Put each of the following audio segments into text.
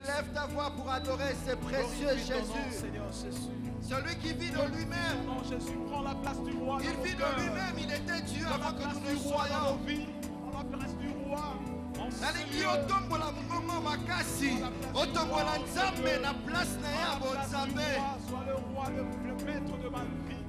Lève ta voix pour adorer ce précieux Jésus. Seigneur Jésus. Celui qui vit de lui-même. Non, Jésus prend la place du roi. Il vit de lui-même, il était Dieu avant que nous ne soyons. Prends la place du roi. Nalingi otombola mungongo makasi. Otombola nzambe na place na ya bonzambe. Sois le roi, le maître de ma vie.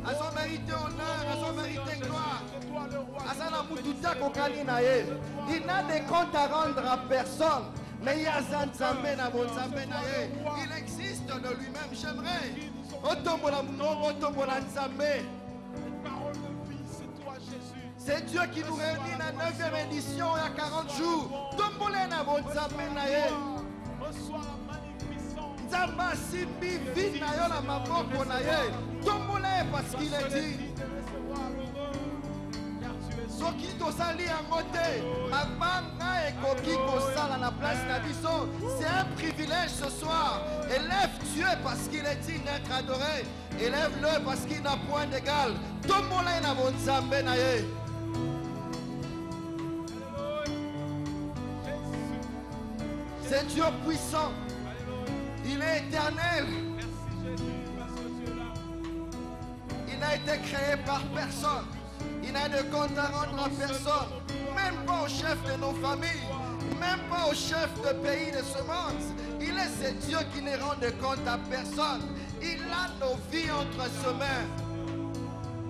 Azo mérité honneur, azo mérité gloire. C'est toi le roi. Azana mututa kokali na ye. Il n'a de compte à rendre à personne. Mais il y a Nzambe na bonzambe na ye. Il existe de lui-même. J'aimerais. Otombola mungongo, otombola nzambe. Parole de vie, c'est toi Jésus. C'est Dieu qui nous réunit dans la 9e édition il y a 40 jours. Tombole na bonzambe na ye. Reçois la magnificence. Nzamba simbi vit na yo na maboko na ye. Tombole parce qu'il est dit. Soki tosali yango te, mabanga ekoki kosala na place na biso. C'est un privilège ce soir. Élève Dieu parce qu'il est digne d'être adoré. Élève-le parce qu'il n'a point d'égal. Tombola na bonzambe na ye. C'est Dieu puissant. Il est éternel. Il n'a été créé par personne. Il n'a de compte à rendre à personne. Même pas au chef de nos familles. Même pas au chef de pays de ce monde. Il est ce Dieu qui ne rend de compte à personne. Il a nos vies entre ses mains.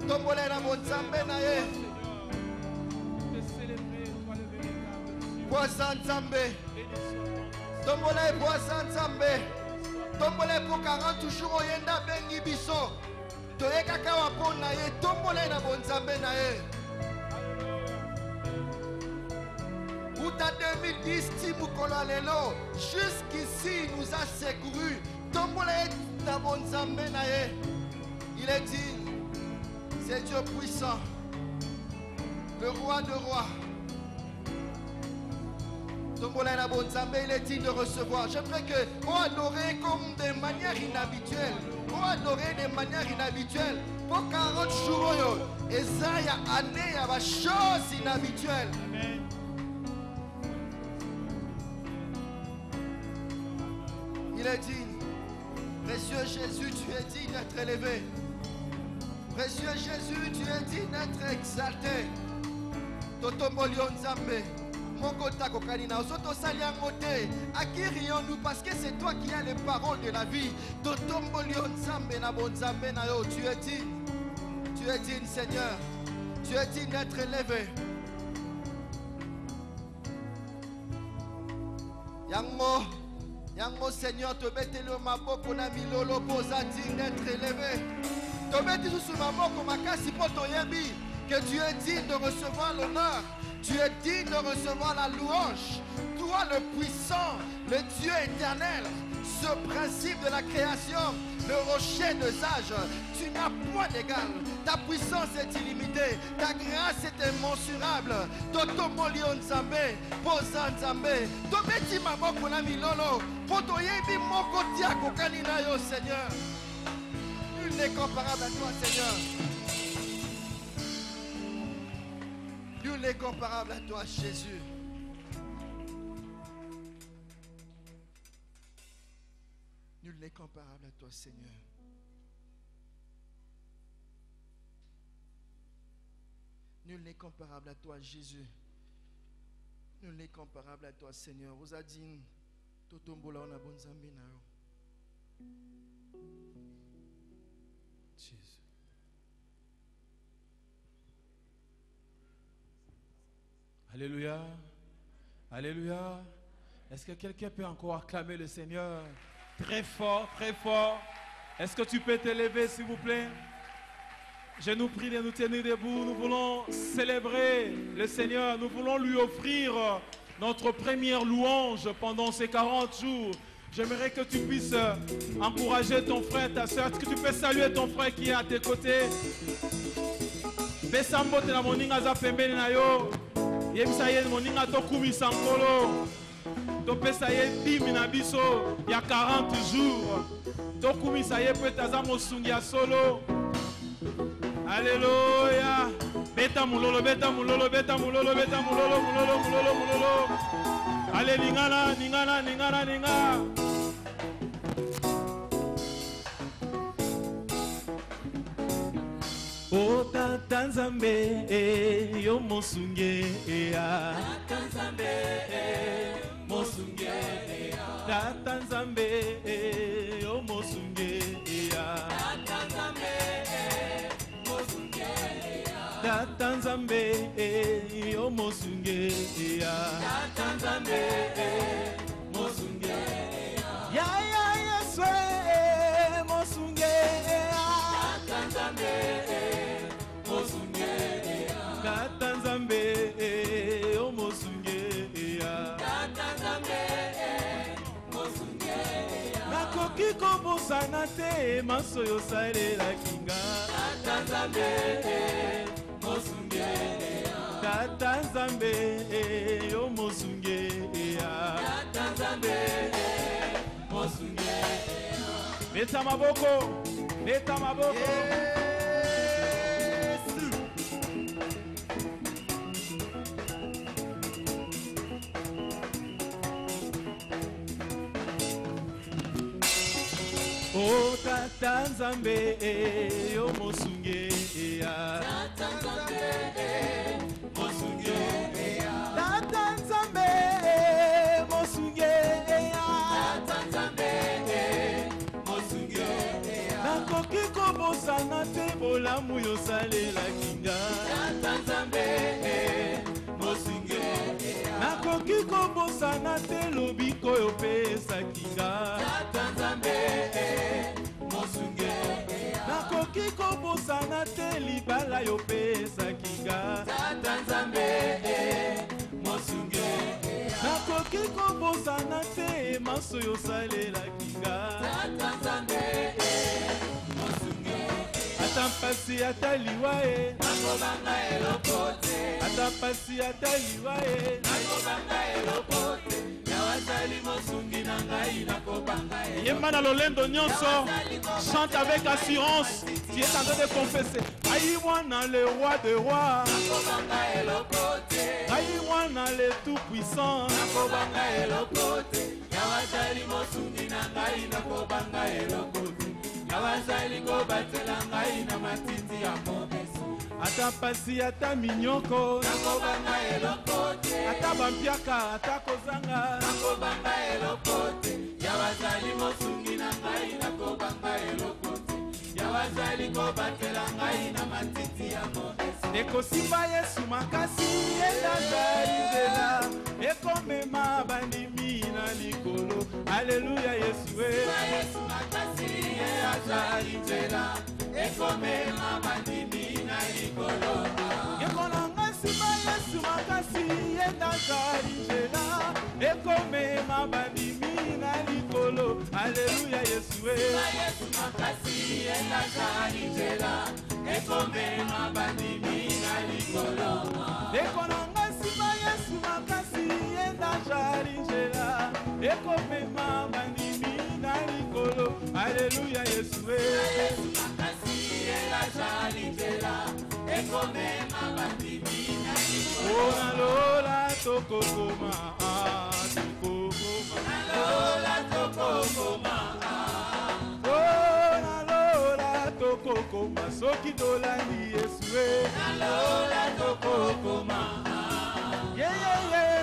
Tombole na bonzambe na ye. Poisa nzambe. Tombole poisa nzambe. Tombole pour 40 jours oyenda bengi biso. Toyeka kawa pona ye. Tombole na bonzambe na ye. Uta 2010 timukolo lelo. Jusqu'ici il nous a secouru. Tombole na bonzambe na ye. Il est digne. C'est Dieu puissant. Le roi de rois. Tombole na bonzambe, il est digne de recevoir. J'aimerais que on adorer comme de manière inhabituelle. On adorer de manière inhabituelle. Pour 40 jours, et ça, il y a année, il y a des choses inhabituelles. Amen. Il est digne. Précieux Jésus, tu es digne d'être élevé. Précieux Jésus, tu es digne d'être exalté. Totombolio Nzambe. Mokota kokanina osoto saliango te. Akirions-nous parce que c'est toi qui as les paroles de la vie. Totombolio Nzambe na bonzambe na yo. Tu es digne. Tu es digne, Seigneur. Tu es digne d'être élevé. Yango Seigneur, te betelo maboko na milolo posa digne d'être élevé. Te betelo sous maboko makasi poto yebi que tu es digne de recevoir l'honneur. Tu es digne de recevoir la louange. Toi le puissant, le Dieu éternel, ce principe de la création, le rocher de sage, tu n'as point d'égal. Ta puissance est illimitée, ta grâce est immensurable. Totomolio Nzambe, posa Nzambe, tobeti maboko na milolo, poto yebi moko tia kokani na yo Seigneur. Nul n'est comparable à toi Seigneur. Nul n'est comparable à toi, Jésus. Nul n'est comparable à toi, Seigneur. Nul n'est comparable à toi, Jésus. Nul n'est comparable à toi, Seigneur. Vous a dit, Totombola on a bon zambina. Jésus. Alléluia. Alléluia. Est-ce que quelqu'un peut encore acclamer le Seigneur? Très fort, très fort. Est-ce que tu peux t'élever, s'il vous plaît? Je nous prie de nous tenir debout. Nous voulons célébrer le Seigneur. Nous voulons lui offrir notre première louange pendant ces 40 jours. J'aimerais que tu puisses encourager ton frère, ta soeur. Est-ce que tu peux saluer ton frère qui est à tes côtés? Besambote na moninga za pembeni na yo. Yebisa ye moninga to kumisa nkolo. To pesa ye bimi na biso ya 40 jours. To kumisa ye peut aza mosungi ya solo. Alléluia. Beta mulolo, beta mulolo, beta mulolo, beta mulolo, mulolo, mulolo, mulolo. Allez, ningana, ningana, ningana, ningana. O Tata Nzambe, yo mosunge ya. Tata Nzambe, mosunge ya. Tata Nzambe, yo mosunge ya. Tata Nzambe, mosunge ya. Tata Nzambe, yo mosunge ya. Tata Nzambe, mosunge ya. Ya ya ya swe mosunge ya. Tata Nzambe. Tata Nzambe, o mosunge ya. Tata Nzambe, mosunge ya. Nakoki kobosana te maso yo salela kinga. Tata Nzambe, mosunge ya. Tata Nzambe, o mosunge ya. Tata Nzambe, mosunge ya. Beta maboko, beta maboko. O Tata Nzambe, yo mosunge ya. Tata Nzambe, mosunge ya. Tata Nzambe, mosunge ya. Tata Nzambe, mosunge ya. Nakoki kobosana te bolamu yo salela kinga. Tata Nzambe, mosunge ya. Nakoki kobosana te lobiko yo pesa kinga. Tata Nzambe, nakoki kobosana te libala yo pesa kinga. Tata Nzambe, mosunge. Nakoki kobosana te maso yo salela kinga. Tata Nzambe, mosunge. Atampasi ataliwa e nakobanga elokote. Atampasi ataliwa e nakobanga elokote. Yawazali mosungi na ngai nakobanga elokote. Yemana lolendo nyonso. Chante avec assurance. Tu es en train de confesser. Aïwana le roi de rois. Aïwana le tout puissant. Nakobanga elokote. Yawazali mosungi na ngai nakobanga elokote. Yawazali ko batela ngai na matiti ya mobeso. Ata pasi ata minyoko. Nakobanga elokote. Ata bampiaka ata kozanga. Nakobanga elokote. Yawazali mosungi na ngai nakobanga elokote. Yawazali ko batela ngai na matiti ya mobeso. Ekosimba Yesu makasi elazali nzela. Ekomema bandimi na likolo. Alleluia Yesu e. Yesu makasi elazali nzela. Ekomema bandimi na likolo. Ekonanga simba Yesu makasi elazali nzela. Ekomema bandimi na likolo. Alleluia Yesu e. Yesu makasi elazali nzela. Ekomema bandimi na likolo. Ekonanga simba Yesu makasi elazali nzela. Ekomema bandimi na likolo. Alleluia Yesu e. Yesu makasi elazali nzela. Ekomema bandimi na likolo. Ona lola tokokoma. Lola tokokoma. Ona lola tokokoma. Soki dolani Yesu e. Lola tokokoma.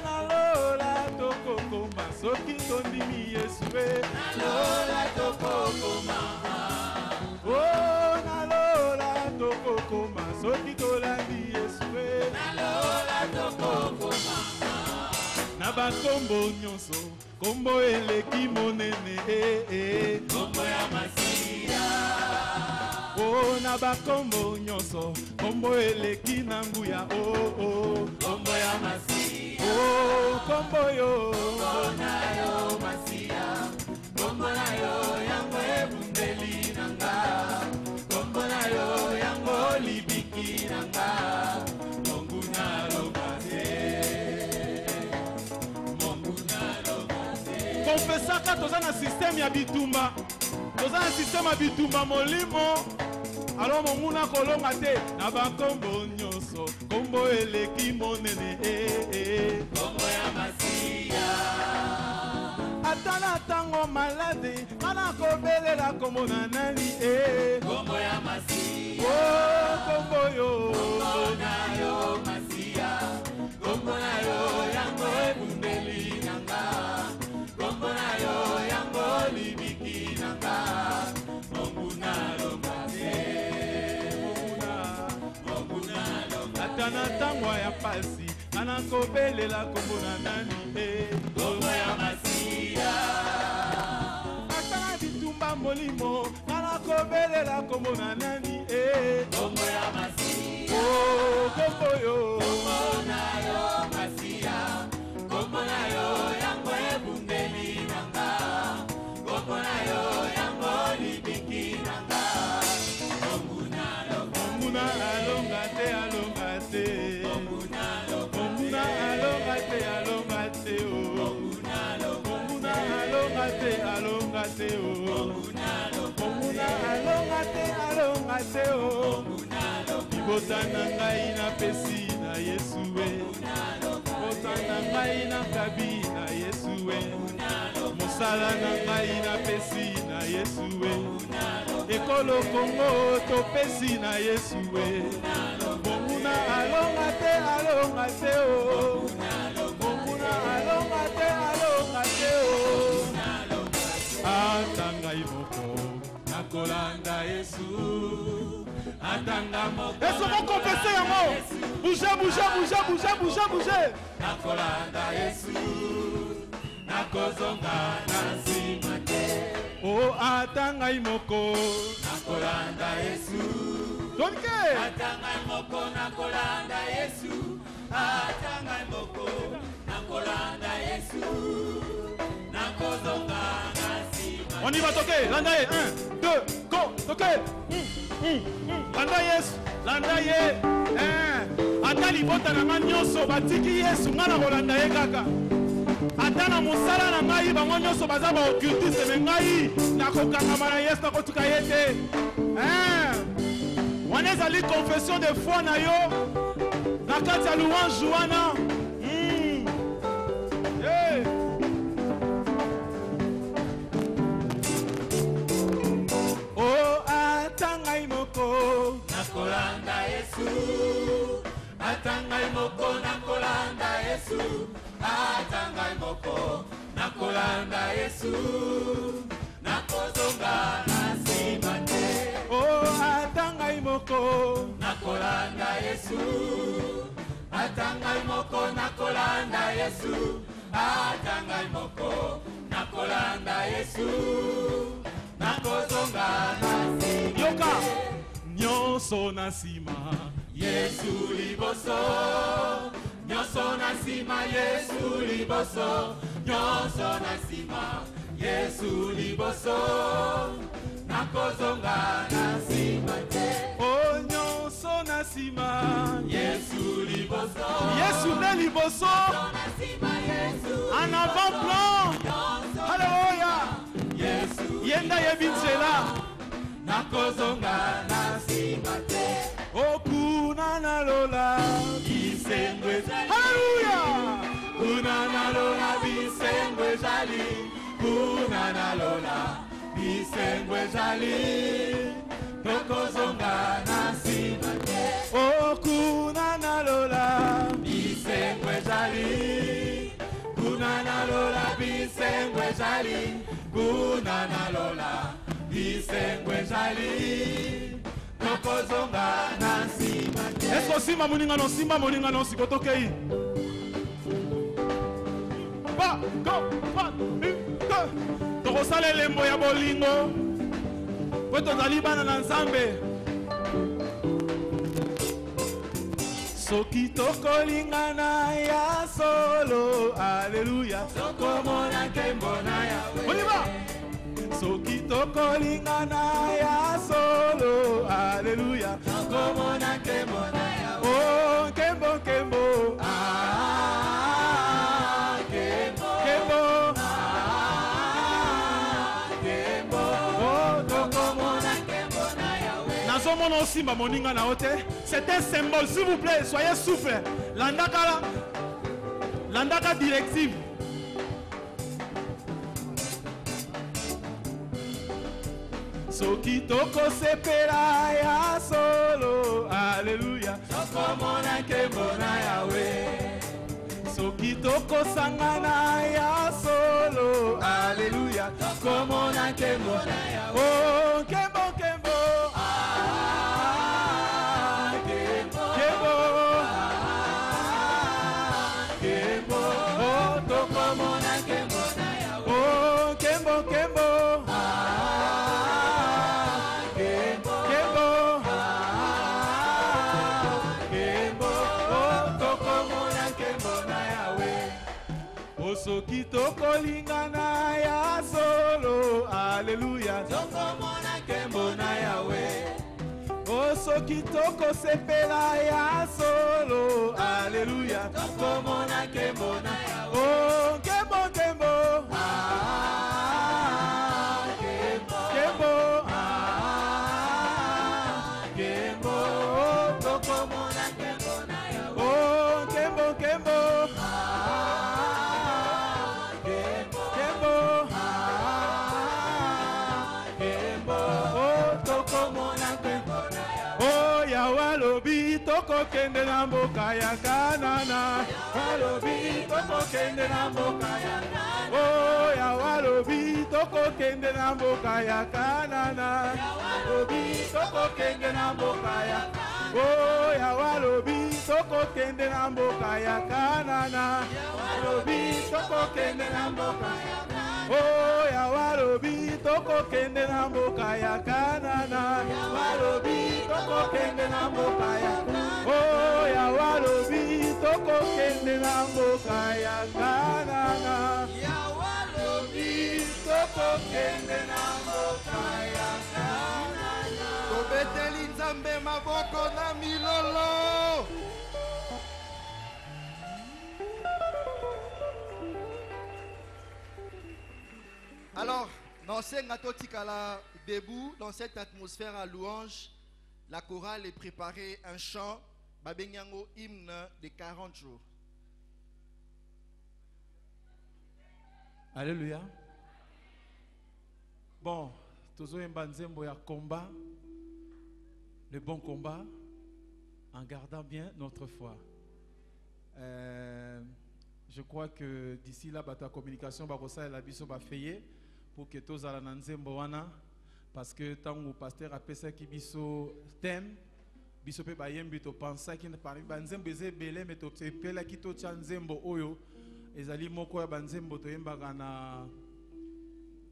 Na lola tokokoma. Soki tondimi Yesu e. Lola tokokoma. Oh, na lola tokokoma. Soki dolani Yesu e. Lola tokokoma. Na bakombo nyonso kombo eleki monene kombo ya Masia. Oh, na bakombo nyonso kombo eleki na nguya kombo ya Masia. Oh, kombo yo na yo Masia. Kombo na yo yango ebundeli nanga. Kombo na yo yango libiki nanga. Confessaka toza na système ya bitumba. Toza na système ya bitumba molimo. Alors momuna kolonga te na bakombo nyonso kombo eleki monene kombo ya Masiya. ata na tango malade ana kobelela kombo na nani kombo ya Masiya. kombo yo kombo na yo Masiya. kombo na yo yango ebundeli nanga. kombo na yo yango libiki nanga. monguna lomate. monguna lomate. ata na tango ya pasi ana kobelela kombo na nani kombo ya Masiya. ata na bitumba molimo ana kobelela kombo na nani kombo ya Masiya. kombo yo kombo na yo Masiya. kombo na yo yango ebundeli nanga. kombo na yo yango libiki nanga. monguna monguna alonga te alonga te monguna monguna alonga te alonga te monguna alonga te alonga te monguna alonga te alonga te libota na ngai na pesi na Yesu libota na ngai na kabi na Yesu mosala na ngai na pesi na Yesu ekolo Kongo topesi na Yesu monguna alonga te alonga te monguna alonga te alonga te atanga imoko nakolanda Yesu atanga moko. Est-ce qu'on confesse yango? Bougez, bougez, bougez, bougez, bougez, bougez. nakolanda Yesu nakozonga na nsima te. Oh atanga imoko nakolanda Yesu. donke atanga imoko nakolanda Yesu. atanga imoko nakolanda Yesu nakozonga na nsima. on y va toquer landa ye 1 2 go toquer landa Yesu landa ye ata libota na nga nyonso batiki Yesu nga na kolanda ye kaka ata na mosala na ngai bango nyonso baza baoccultiste me ngai nakokangama na Yesu nakotuka ye te wana ezali confession de foi na yo na kati ya louange wana atanga imoko nakolanda Yesu. atanga imoko nakolanda Yesu. atanga imoko nakolanda Yesu nakozonga na nsima te. atanga imoko nakolanda Yesu. atanga imoko nakolanda Yesu. atanga imoko nakolanda Yesu nakozonga na nsima. yoka nyonso na nsima Yesu liboso. nyonso na nsima Yesu liboso. nyonso na nsima Yesu liboso nakozonga na nsima te. nyonso na nsima Yesu liboso. Yesu nde liboso na nsima Yesu en avant-plan. Alléluia. Yesu yenda yebi nzela nakozonga na nsima te. kuna na lola bisengwe Alléluia. kuna na lola bisengwe jali. kuna na lola bisengwe jali nakozonga na nsima te. kuna na lola bisengwe jali. kuna na lola bisengwe jali. kuna na lola bisengwe jali nakozonga na nsima te. est-ce que simba moningano sikotokei tokosala elembo ya bolingo po tozali bana na Nzambe. soki tokolingana ya solo aleluya tokomona nkembo na Yawe. oliva soki tokolingana ya solo aleluya tokomona nkembo na Yawe. oh nkembo nkembo Nkembo. nkembo Nkembo. oh tokomona nkembo na Yawe. C'est un symbole, s'il vous plaît, soyez souple. Landaka directive. Soki toko sepela ya solo, alléluia. Tokomona nkembo na Yahweh. Soki toko sangana ya solo, alléluia. Tokomona nkembo na Yahweh. Oh, nkembo, nkembo. Nkembo. Nkembo. Nkembo. Oh, tokomona nkembo na Yahweh. Oh, nkembo, nkembo. Soki toko lingana ya solo, alléluia. Tokomona nkembo na Yahweh. Oh, soki toko sepela ya solo, alléluia. Tokomona nkembo na Yahweh. Oh, nkembo, nkembo. Nkembo. Nkembo. Nkembo. Oh, tokomona nkembo na Yahweh. Oh, nkembo, nkembo. Toko kende na mboka ya Kanana. Walobi toko kende na mboka ya Kanana. Oh, ya walobi toko kende na mboka ya Kanana. Walobi toko kende na mboka ya Kanana. Oh, ya walobi toko kende na mboka ya Kanana. Walobi toko kende na mboka ya Kanana. Oh, ya walobi toko kende na mboka ya Kanana. Walobi toko kende na mboka ya Kanana. Oh, ya walobi toko kende na mboka ya Kanana. Walobi toko kende na mboka ya Kanana. Tobeteli Nzambe maboko na milolo. Alors, dans cette debout, dans cette atmosphère à louange, la chorale est préparée un chant, Babenyango hymne de 40 jours. Alléluia. Bon, tous les banzembo ya combat, le bon combat, en gardant bien notre foi. Je crois que d'ici là, ta communication va et la biso va faire pour que tous ala nanzembo wana, parce que tant que pasteur a pensé qui biso thème, biso pe bayembi to pensa qui ne parle banzembo eze belé mais to pela ki to chanzembo oyo ezali moko ya banzembo to yembaka na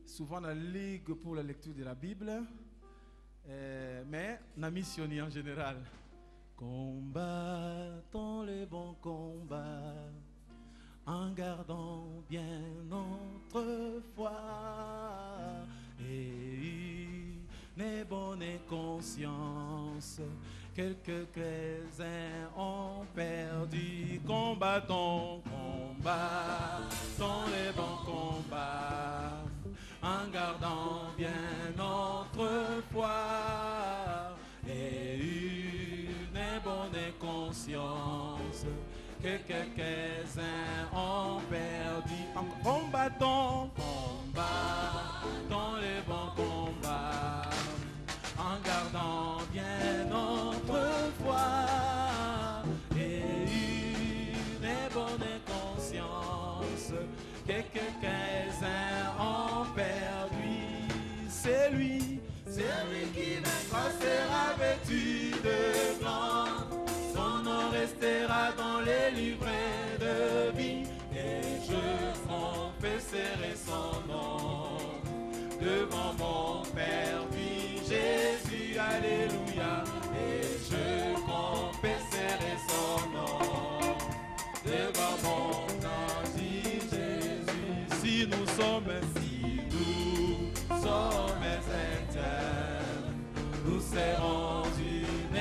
souvent la ligue pour la lecture de la Bible, mais na missionné en général. Combattons le bon combat en gardant bien notre foi et une bonne conscience. Quelques chrétiens ont perdu. Combattons, combattons les bons combats en gardant bien notre foi et une bonne conscience. Quelques-uns ont perdu. Combattons, combattons les bons combats en gardant bien notre foi et une bonne conscience. Quelques-uns ont perdu. C'est lui qui naîtra sera vêtu de blanc. Son nom restera dans les livrets de vie et je confesserai son nom devant mon Père, puis Jésus, alléluia, et je confesserai son nom devant mon ange Jésus. Si nous sommes internes, nous serons une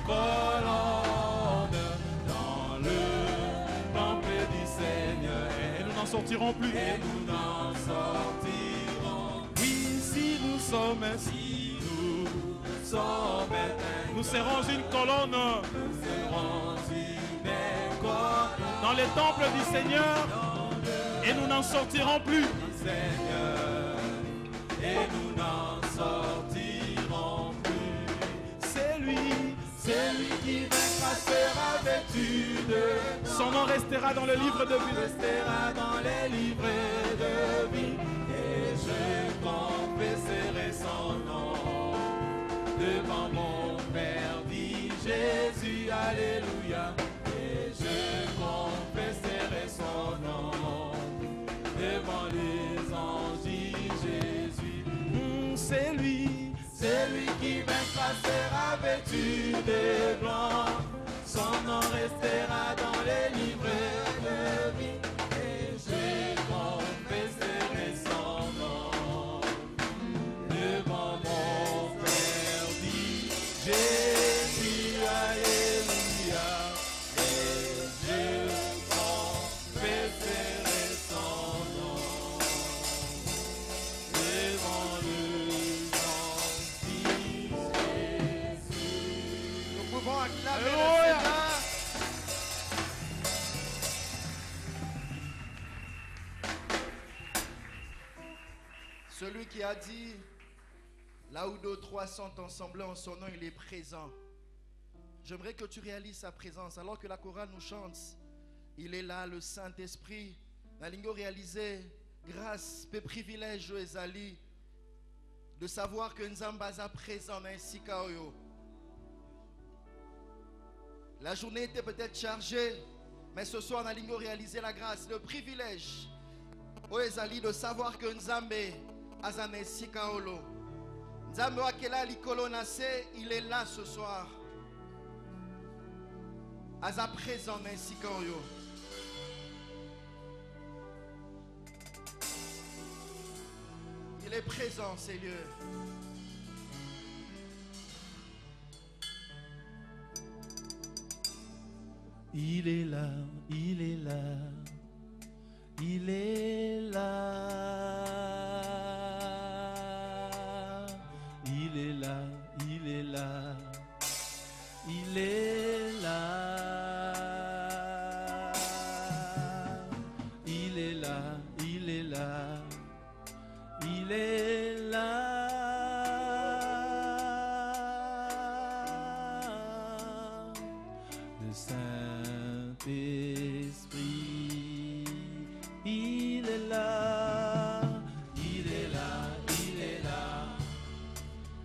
colonne dans le temple du Seigneur et nous n'en sortirons plus. Et nous n'en sortirons. Oui, si nous sommes internes. Nous serons une colonne dans le temple du Seigneur et nous n'en sortirons plus. Et nous n'en sortirons plus. C'est lui qui vaincra sera vêtu de blanc. Son nom restera dans le livre de vie. Restera dans les livres de vie. Et je confesserai son nom devant mon Père, dit Jésus, alléluia. Et je confesserai son nom devant les anges, dit Jésus. C'est lui qui vaincra sera vêtu de blanc. Son nom restera dans les livres de vie. Et je confesserai son nom devant mon Père, dit Jésus, alléluia. Et je confesserai son nom devant le Acclamer le Seigneur. Celui qui a dit, là où 2 ou 3 sont ensemble en son nom, il est présent. J'aimerais que tu réalises sa présence. Alors que la chorale nous chante, il est là, le Saint-Esprit. La lingo réalisé, grâce, peu privilège ezali, de savoir que Nzamba est présent dans Sikaoyo. La journée était peut-être chargée, mais ce soir, on a réalisé la grâce, le privilège au Ezali de savoir que Nzambe Azane Sikaolo. Nzambe Wakela Likolo Nase, il est là ce soir. Aza présent dans Sikaoyo. Il est présent, ces lieux. Il est là, il est là, il est là, il est là, il est là, il est là, il est là, il est là, il est là. Le Saint-Esprit, il est là, il est là, il est là,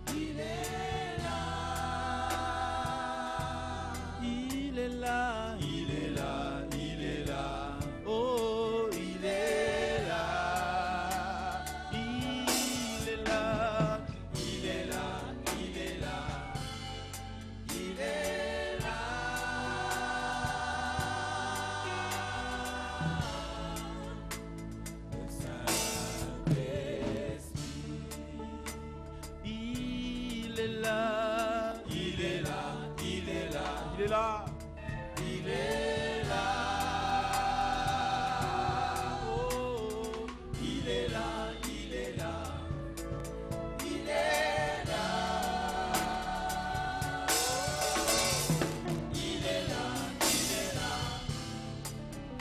il est là, il est là, il est là, il est là, oh, il est là, il est là, il est là, il est là, il est là. Il est là, il est là, il est là, Il est là. il est là, oh, il est là, il est là, il est là, il est là, il est là,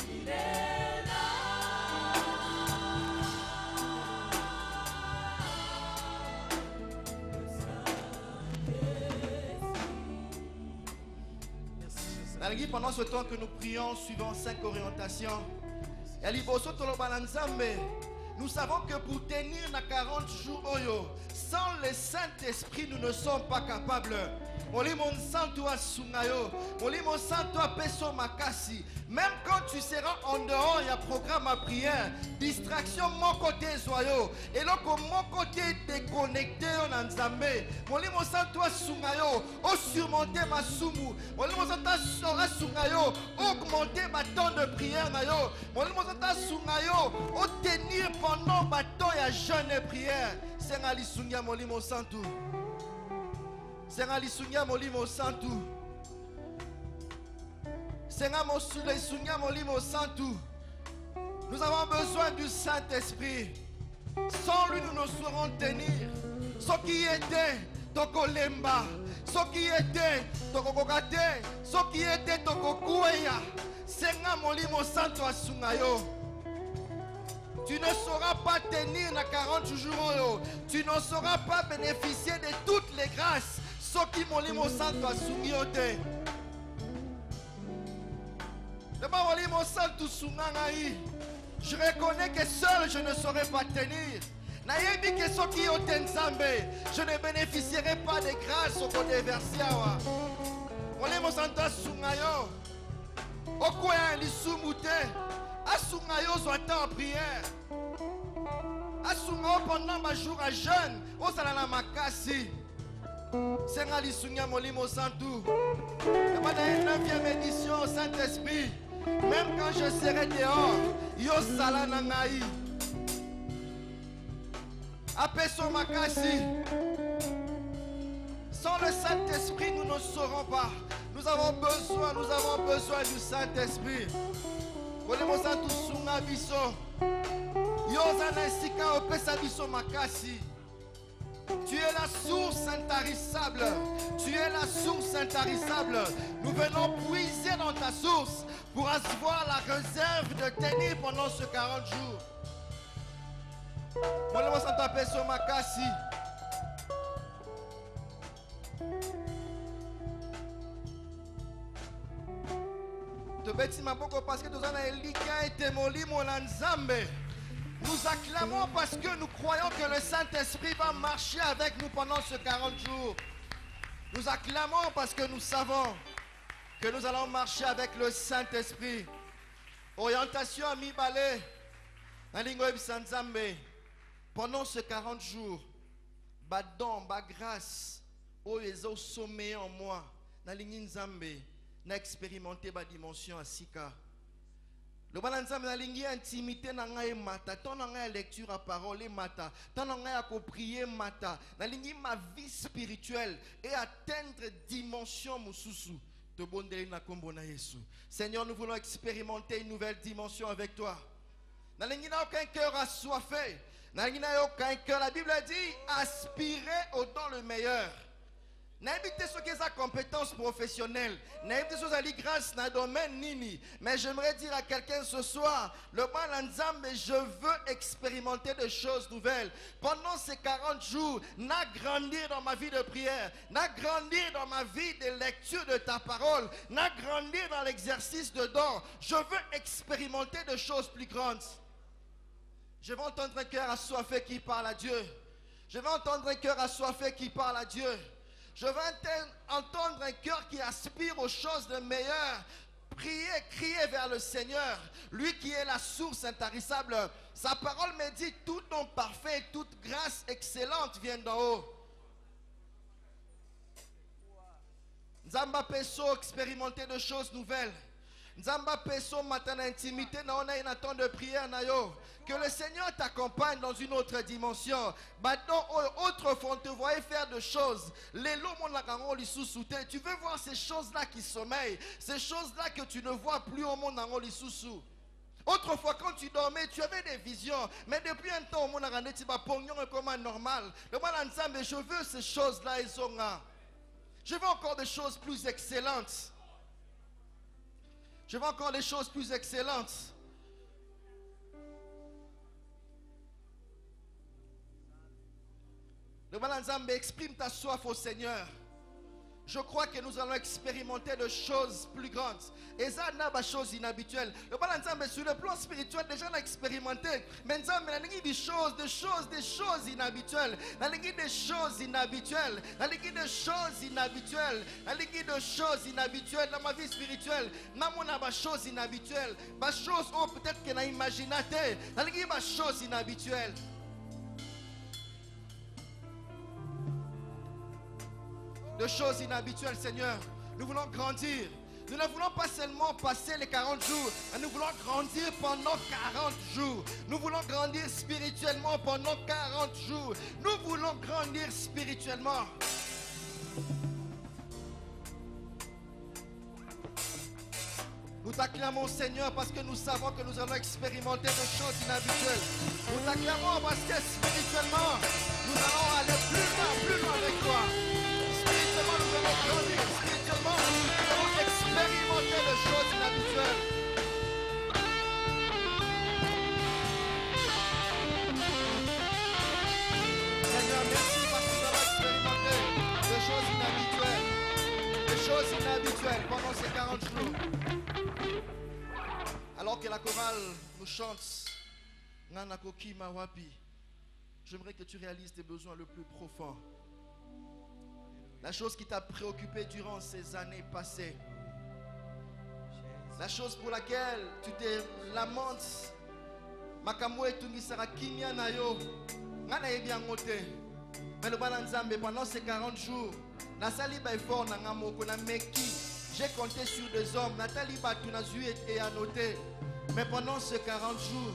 il est là. Nalgi, pendant ce temps que nous prions, suivant 5 orientations, nous savons que pour tenir na 40 jours, sans le Saint-Esprit, nous ne sommes pas capables. Molimo Santo Asungayo, Molimo Santo Apeso Makasi. Même quand tu seras en dehors, il y a programme à prière, distraction mon côté soyo, et là comme mon côté déconnecté en Nzambe. Molimo Santo Asungayo, au surmonter ma sumu. Molimo Santo Asungayo, augmenter ma temps de prière nayo. Molimo Santo Asungayo, au tenir pendant ma temps et jeûne et prière. C'est un lisunga Molimo Santo. C'est un lisunga Molimo Santo. Seigneur, nous avons besoin du Saint-Esprit. Sans lui, nous ne saurons tenir. Ce qui était Tokolemba, Soki ete tokokokate, soki ete tokokueya. Senga molimo santo asunga yo. Tu ne sauras pas tenir na 40 jours. Tu ne sauras pas bénéficier de toutes les grâces. Soki molimo santo asungi yo te. Dema molimo santo sunga ngai. Je reconnais que seul je ne saurais pas tenir. Nayebi que soki yo te nzambe, je ne bénéficierai pas de grâces au côté versia. Molimo santo asunga yo. Okoya lisumu te. Asunga yo zwata en prière. Asunga pendant ma jour à jeûne. Osala na makasi. Senga lisunya molimo santu. Dans la 9e édition Saint-Esprit. Même quand je serai dehors, yo sala na ngai. Apeso makasi. Sans le Saint-Esprit, nous ne saurons pas. Nous avons besoin du Saint-Esprit. Molimo santu sunga biso. Yoza na esika opesa biso makasi. Tu es la source intarissable. Tu es la source intarissable. Nous venons puiser dans ta source pour avoir la réserve de tenir pendant ce 40 jours. Molimo santu apeso makasi. Parce que nous acclamons parce que nous croyons que le Saint-Esprit va marcher avec nous pendant ce 40 jours. Nous acclamons parce que nous savons que nous allons marcher avec le Saint-Esprit. Orientation à mi-balé. Pendant ce 40 jours, badon, ba grâce, oyezo sommeil en moi. Na expérimenté ma dimension à Sika. Le balanzam na lingi intimité na ngai mata, ton na lecture à parole et mata, ton na à prier mata, na lingi ma vie spirituelle et atteindre dimension mususu. Te bondeli na kombo na Yesu. Seigneur, nous voulons expérimenter une nouvelle dimension avec toi. Na lingi na aucun cœur assoiffé. Na lingi na aucun cœur. La Bible dit aspirer au don le meilleur. N'habitez ce qui est sa compétence professionnelle. N'habitez ce qui est grâce dans le domaine nini. Mais j'aimerais dire à quelqu'un ce soir, le balanzam, je veux expérimenter des choses nouvelles. Pendant ces 40 jours, n'agrandir dans ma vie de prière, n'agrandir dans ma vie de lecture de ta parole, n'agrandir dans l'exercice de don. Je veux expérimenter des choses plus grandes. Je veux entendre un cœur assoiffé qui parle à Dieu. Je veux entendre un cœur assoiffé qui parle à Dieu. Je veux entendre un cœur qui aspire aux choses de meilleures. Prier, crier vers le Seigneur, lui qui est la source intarissable. Sa parole me dit, tout don parfait, toute grâce excellente vient d'en haut. Nzamba Peso expérimenter de choses nouvelles. Nzamba Peso matin intimité, on a une attente de prière nayo. Que le Seigneur t'accompagne dans une autre dimension. Maintenant, autrefois, on te voyait faire des choses. Tu veux voir ces choses-là qui sommeillent. Ces choses-là que tu ne vois plus au monde en Lissousou. Autrefois, quand tu dormais, tu avais des visions. Mais depuis un temps, au monde comme normal. Le mal ensemble, je veux ces choses-là. Je veux encore des choses plus excellentes. Je veux encore des choses plus excellentes. Le Balanzambe, exprime ta soif au Seigneur. Je crois que nous allons expérimenter de choses plus grandes. Et ça n'a pas de choses inhabituelles. Le Balanzambe, sur le plan spirituel, déjà on a expérimenté. Mais nous avons des choses inhabituelles. Des choses inhabituelles. Des choses inhabituelles. Des choses inhabituelles dans ma vie spirituelle. Nous avons des choses inhabituelles. Des choses peut-être qu'on a imaginées. Des choses inhabituelles. De choses inhabituelles, Seigneur. Nous voulons grandir. Nous ne voulons pas seulement passer les 40 jours, mais nous voulons grandir pendant 40 jours. Nous voulons grandir spirituellement pendant 40 jours. Nous voulons grandir spirituellement. Nous t'acclamons, Seigneur, parce que nous savons que nous allons expérimenter des choses inhabituelles. Nous t'acclamons parce que spirituellement, nous allons aller plus loin avec toi. Spirituellement, nous allons chorale nous chante Nana Kokima Wapi. J'aimerais que tu réalises tes besoins le plus profonds. La chose qui t'a préoccupé durant ces années passées. La chose pour laquelle tu te lamentes. Makamwe tungisara kimia na yo. Ngana yebi angote. Mais le balanzambe pendant ces 40 jours. Nasali ba effort na ngamoko na meki. J'ai compté sur des hommes. Nathalie Batunazu et annoté. Mais pendant ces 40 jours.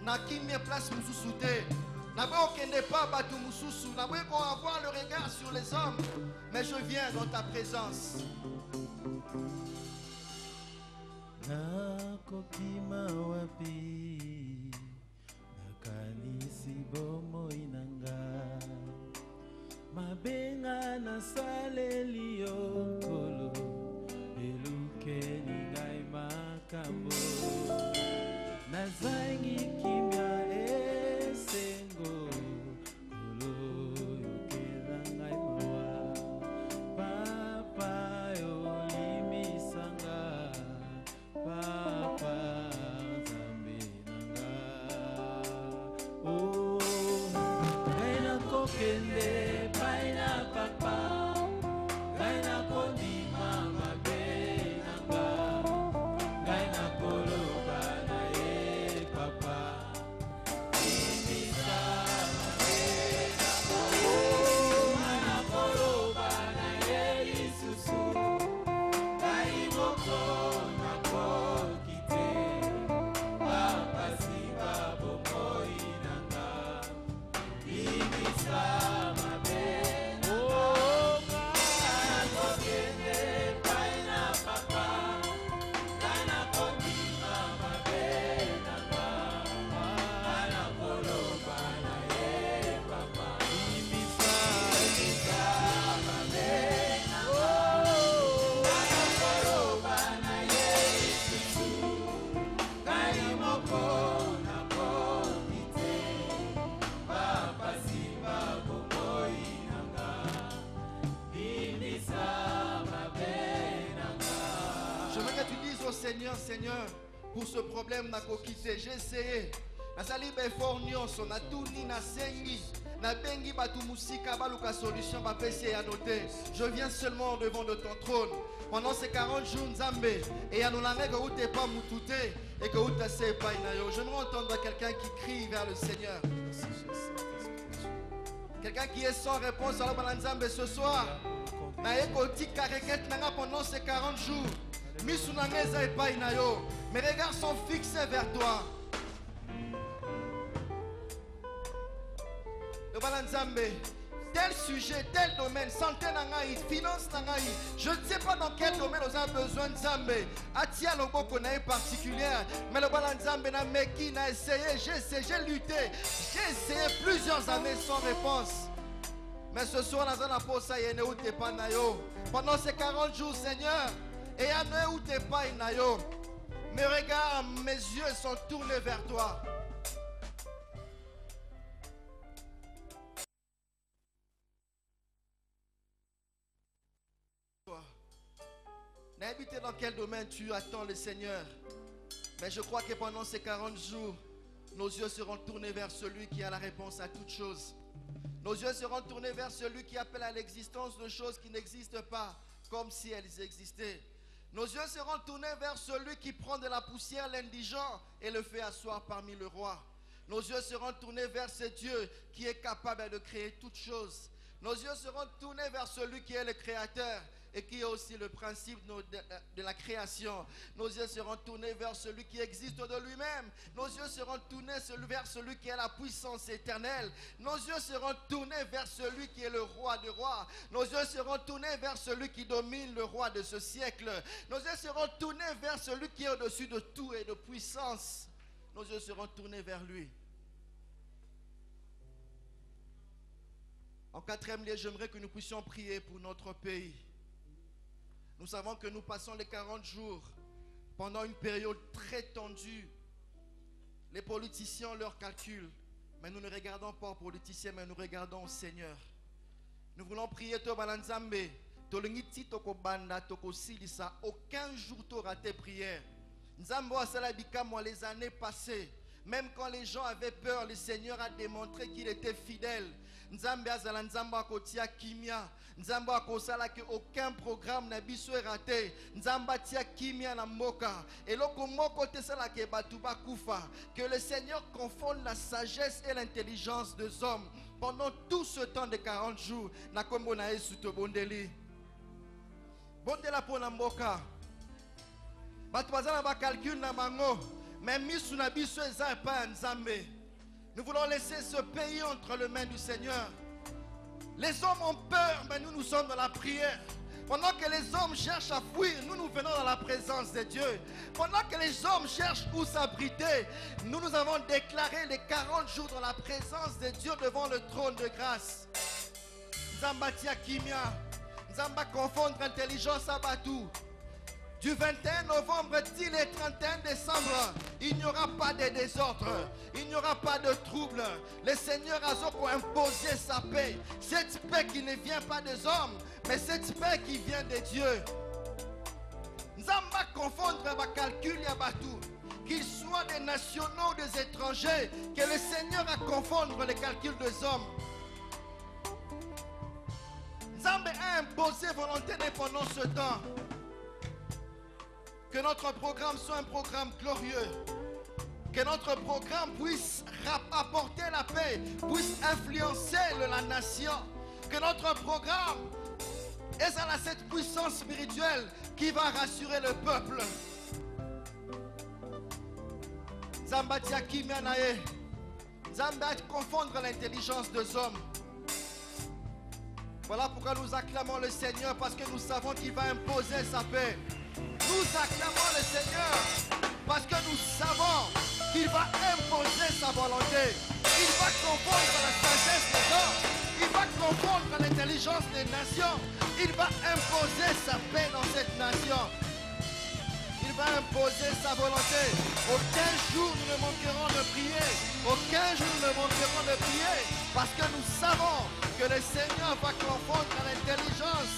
Na kimia place mususute. N'abord qu'il n'est pas Batu Mususu. N'abord qu'on va avoir le regard sur les hommes. Mais je viens dans ta présence. Nakokima wapi nakanisi bomo inanga mabenga na saleli yokolo eluke ningai makambo nazangi kimia esengo kolo yokela ngai mawa papa yo limisanga papa zambe nanga oh gaina kokende paina papa gaina kondima mabe nanga gaina koloba na ye papa imisa mabe nanga gaina koloba na ye lisusu gaimoko Seigneur, pour ce problème n'a quitté. J'ai essayé. Nasali befort nyonso na tuni na sengi na bengi batu musika baluka solution ba pese ya noter. Je viens seulement devant de ton trône. Pendant ces 40 jours Nzambe et anolanga que ou t'es pas mutute et que ou t'as se pas inayo. Je me entendre quelqu'un qui crie vers le Seigneur. Quelqu'un qui est sans réponse à la Nzambe ce soir. Na ekoti kareket nanga pendant ces 40 jours. Mes regards sont fixés vers toi. Le Balanzambe, tel sujet, tel domaine, santé nangaï, finance nangaï, je ne sais pas dans quel domaine nous avons besoin de Zambé. Atia Loboko n'a particulière, mais le Balanzambe n'a meki, n'a essayé, j'ai lutté, j'ai essayé plusieurs années sans réponse. Mais ce soir, nous avons posé pendant ces 40 jours, Seigneur. Et à ne où t'es pas inayo. Mes regards, mes yeux sont tournés vers toi. N'habite dans quel domaine tu attends le Seigneur. Mais je crois que pendant ces 40 jours, nos yeux seront tournés vers celui qui a la réponse à toutes choses. Nos yeux seront tournés vers celui qui appelle à l'existence de choses qui n'existent pas, comme si elles existaient. Nos yeux seront tournés vers celui qui prend de la poussière l'indigent et le fait asseoir parmi le roi. Nos yeux seront tournés vers ce Dieu qui est capable de créer toutes choses. Nos yeux seront tournés vers celui qui est le créateur et qui est aussi le principe de la création. Nos yeux seront tournés vers celui qui existe de lui-même. Nos yeux seront tournés vers celui qui est la puissance éternelle. Nos yeux seront tournés vers celui qui est le roi des rois. Nos yeux seront tournés vers celui qui domine le roi de ce siècle. Nos yeux seront tournés vers celui qui est au-dessus de tout et de puissance. Nos yeux seront tournés vers lui. En quatrième lieu, j'aimerais que nous puissions prier pour notre pays. Nous savons que nous passons les 40 jours pendant une période très tendue. Les politiciens leur calculent, mais nous ne regardons pas aux politiciens, mais nous regardons au Seigneur. Nous voulons prier aucun jour tu auras tes prières. Nzambe asala bikamwa les années passées. Même quand les gens avaient peur, le Seigneur a démontré qu'il était fidèle. Nzambe azala nzambe akotia kimia. Nzambe akosala que aucun programme na biso est raté. Nzambe atia kimia na mboka. Et loko moko te sala ke batu bakufa. Que le Seigneur confonde la sagesse et l'intelligence des hommes pendant tout ce temps de 40 jours. Na kombo na Yesu to bondeli. Bondela po na mboka. Batu bazala ba calcul na bango. Mais misu na biso eza pa nzambe. Nous voulons laisser ce pays entre les mains du Seigneur. Les hommes ont peur, mais nous sommes dans la prière. Pendant que les hommes cherchent à fuir, nous venons dans la présence de Dieu. Pendant que les hommes cherchent où s'abriter, nous avons déclaré les 40 jours dans la présence de Dieu devant le trône de grâce. Nzamba tia kimia, Nzamba confondre intelligence à Batou. Du 21 novembre till le 31 décembre, il n'y aura pas de désordre, il n'y aura pas de trouble. Le Seigneur a imposé sa paix. Cette paix qui ne vient pas des hommes, mais cette paix qui vient de Dieu. Nzamba confondre ma calcul ya batou, qu'ils soient des nationaux ou des étrangers, que le Seigneur a confondre les calculs des hommes. Nzamba a imposé volonté pendant ce temps. Que notre programme soit un programme glorieux. Que notre programme puisse apporter la paix, puisse influencer la nation. Que notre programme ait cette puissance spirituelle qui va rassurer le peuple. Nzamba tia kimia na ye. Nzamba confondre l'intelligence des hommes. Voilà pourquoi nous acclamons le Seigneur, parce que nous savons qu'il va imposer sa paix. Nous acclamons le Seigneur parce que nous savons qu'il va imposer sa volonté. Il va confondre la sagesse des hommes. Il va confondre l'intelligence des nations. Il va imposer sa paix dans cette nation. Il va imposer sa volonté. Aucun jour nous ne manquerons de prier. Aucun jour nous ne manquerons de prier. Parce que nous savons que le Seigneur va confondre l'intelligence,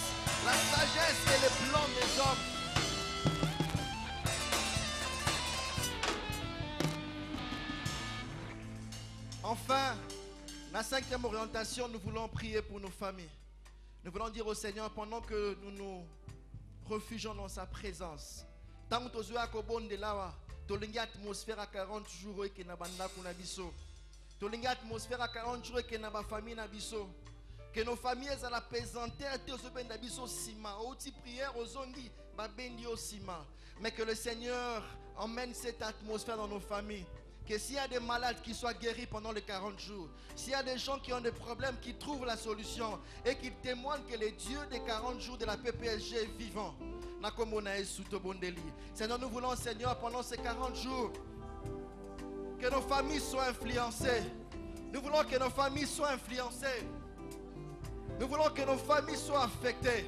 la sagesse et les plans des hommes. Enfin, la cinquième orientation, nous voulons prier pour nos familles. Nous voulons dire au Seigneur, pendant que nous nous refugions dans sa présence, tant que nous avons une atmosphère à 40 jours et que nous avons une atmosphère à 40 jours et que nous avons une famille. Que nos familles aient la pesanteur, prière aux ongi, mais que le Seigneur emmène cette atmosphère dans nos familles. Que s'il y a des malades qui soient guéris pendant les 40 jours, s'il y a des gens qui ont des problèmes, qui trouvent la solution et qui témoignent que le Dieu des 40 jours de la PPSG est vivant. Seigneur, nous voulons, Seigneur, pendant ces 40 jours, que nos familles soient influencées. Nous voulons que nos familles soient influencées. Nous voulons que nos familles soient affectées.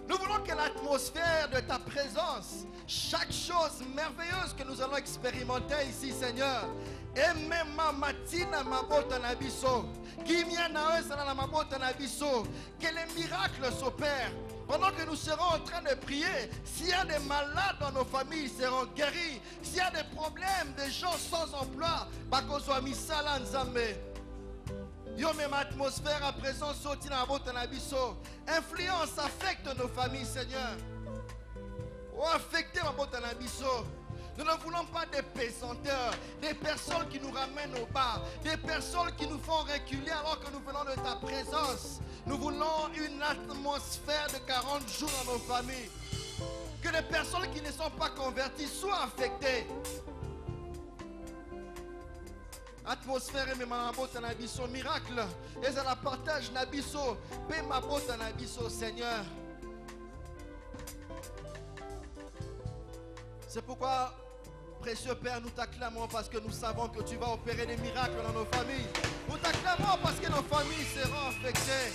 Nous voulons que l'atmosphère de ta présence, chaque chose merveilleuse que nous allons expérimenter ici, Seigneur, et même ma matina ma bota na biso, qui vient na mabota na biso, que les miracles s'opèrent. Pendant que nous serons en train de prier, s'il y a des malades dans nos familles, ils seront guéris. S'il y a des problèmes, des gens sans emploi, bakozo misala nzambe. Yo même atmosphère à présent sorti dans la bota na biso. Influence affecte nos familles, Seigneur. Ou affecter ma bota na biso. Nous ne voulons pas des pesanteurs, des personnes qui nous ramènent au bas, des personnes qui nous font reculer alors que nous venons de ta présence. Nous voulons une atmosphère de 40 jours dans nos familles. Que les personnes qui ne sont pas converties soient affectées. Atmosphère et ma bota na biso miracle. Et ça la partage na biso, pe ma bota na biso, Seigneur. C'est pourquoi, précieux Père, nous t'acclamons parce que nous savons que tu vas opérer des miracles dans nos familles. Nous t'acclamons parce que nos familles seront affectées.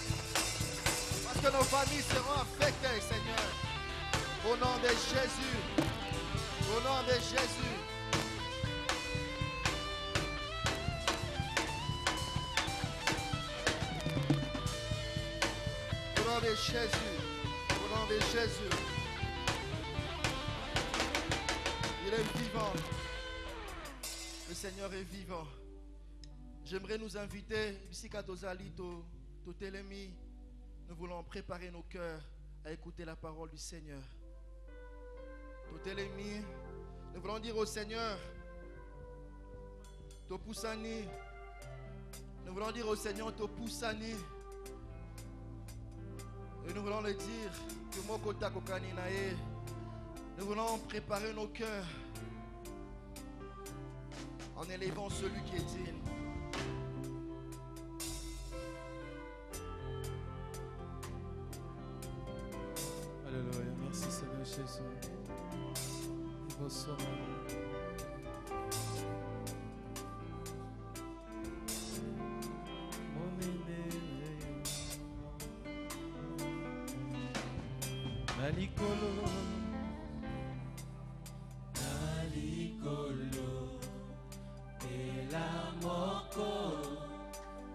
Parce que nos familles seront affectées, Seigneur. Au nom de Jésus. Au nom de Jésus. Au nom de Jésus. Au nom de Jésus. Il est vivant. vivant. Le Seigneur est vivant. J'aimerais nous inviter, ici Katozali, Totelemi, nous voulons préparer nos cœurs à écouter la parole du Seigneur. Totelemi, nous voulons dire au Seigneur, Topoussani, nous voulons dire au Seigneur, Topoussani, et nous voulons le dire, que Mokota Kokani Nae, nous voulons préparer nos cœurs en élevant celui qui est digne. Alléluia. Merci Seigneur Jésus. Bonsoir. Nalikolo, Nalikolo, Ela Moko,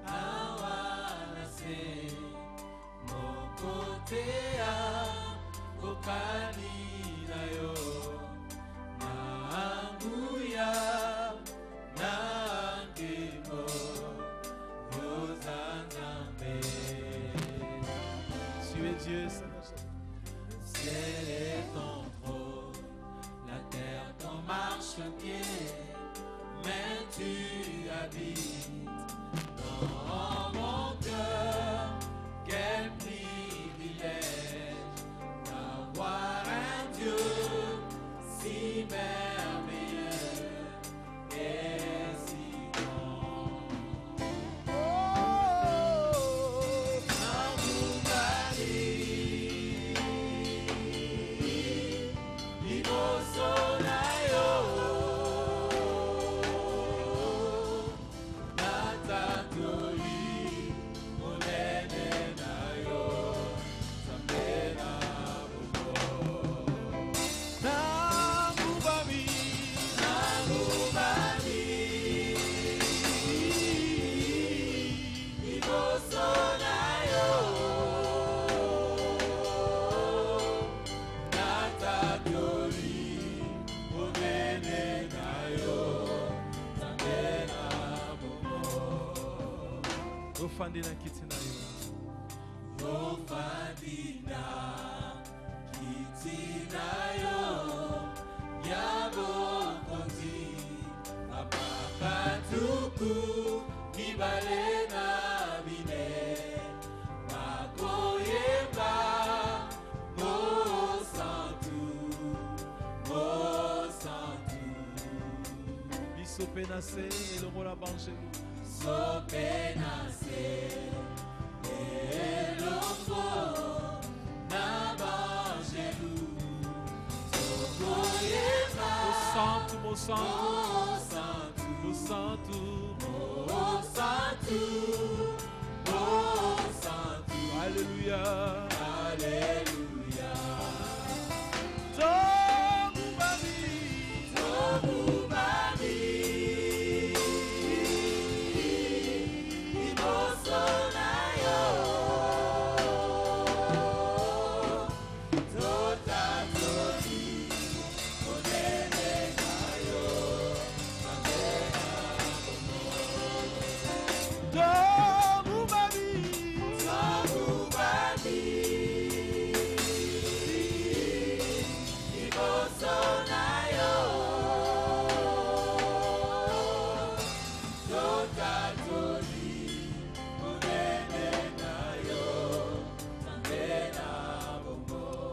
Awanase, Mokotea, Kokani Nayo, Naanguya, Nangemo, Rosanambe. tu es Dieu, Seigneur. C'est ton trône, la terre t'en marche pied, mais tu habites dans mon cœur. Quel privilège d'avoir un Dieu si merveilleux et si grand. Ofandina kitinayo. Ofandina kitinayo. Yabo konzi. Apapatuku. Nibalena bine. Makoyeba. Mo santu. Mo santu. Biso penase elongo la banjeli. So penase elongo na banjelu. So koyeba. Mo santo, mo santo, Mo santo, mo santo. Alléluia. Alléluia. Tomubami, Tomubami.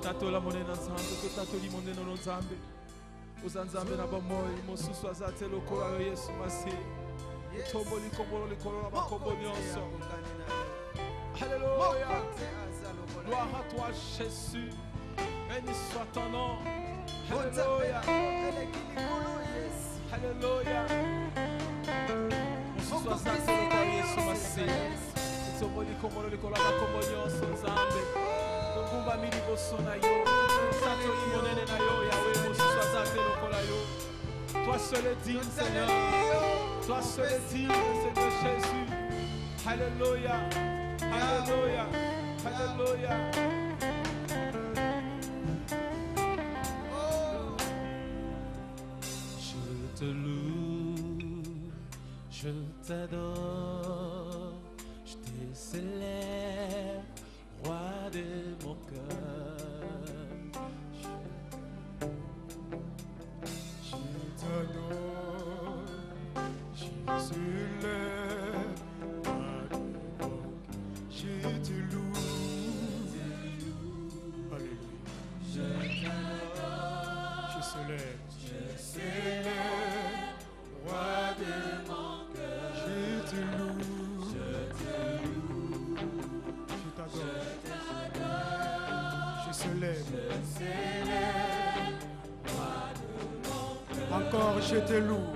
Tatola monena nzambe, tatoli monena no nzambe. Uzanzambe na bamoyi, mosusu azate lokola yo Yesu Masihi. Utombo likombolo likolo la makombo nyonso. Alléluia. Gloire à toi Jésus. Béni soit ton nom. Alléluia. Alléluia. Mosusu azate lokola yo Yesu Masihi. Utombo likombolo likolo la makombo nyonso nzambe. Kumba mili bosona yo, sato limonene na yo, Yahweh, mosusu azate lokola yo. Toi seul est digne, Seigneur. Toi seul est digne, Seigneur Jésus. Alléluia, Alléluia, Alléluia. Je t'adore, je te célèbre, roi de mon cœur. Je t'adore, je te célèbre, roi de mon cœur. Je te loue, alléluia. Je t'adore, je célèbre, roi de mon cœur. Je te loue, je t'adore, je célèbre, roi de mon cœur. Encore je te loue,